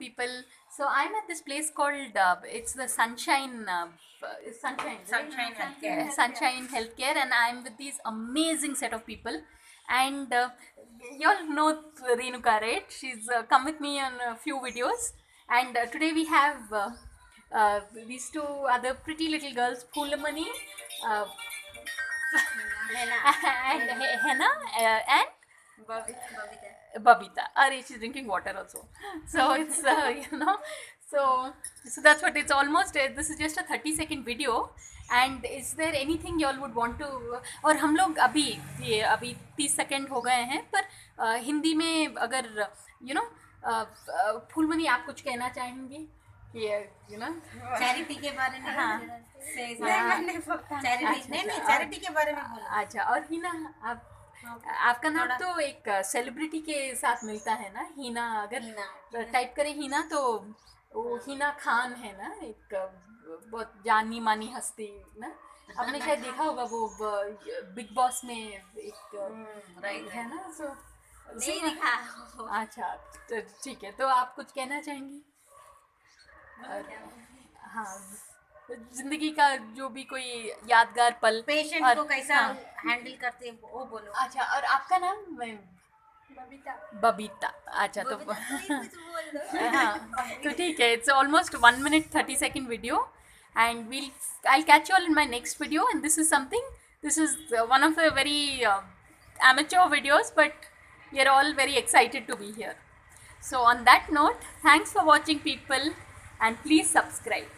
people. So I'm at this place called it's the Sunshine Sunshine Sunshine Healthcare. Sunshine Healthcare, and I'm with these amazing set of people. And you all know Renuka, right? She's come with me on a few videos, and today we have these two other pretty little girls, Poolamani uh, and Henna and Babita. She's drinking water also. So it's so that's what it's almost. This is just a 30-second video. And is there anything you all would want to? और हम लोग अभी 30 second हो गए हैं, पर हिंदी में अगर फूलमनी आप कुछ कहना चाहेंगे? चैरिटी के बारे में। हाँ। चैरिटी के बारे में बोलो। अच्छा, और हिना आपका नाम तो एक सेलिब्रिटी के साथ मिलता है ना, हिना। अगर टाइप करें हिना तो वो हिना खान है ना, एक बहुत जानी मानी हस्ती ना। आपने शायद देखा होगा वो बिग बॉस में एक है ना। सो नहीं देखा। अच्छा, तो ठीक है, तो आप कुछ कहना चाहेंगी? हाँ, जिंदगी का जो भी कोई यादगार पल, पेशेंट को कैसा हैंडल करते हैं वो बोलो। अच्छा, और आपका नाम? बबीता। अच्छा, तो हाँ, तो ठीक है। It's almost 1 minute 30 second video, and I'll catch you all in my next video. And this is one of the very amateur videos, but we are all very excited to be here. So on that note, thanks for watching, people, and please subscribe.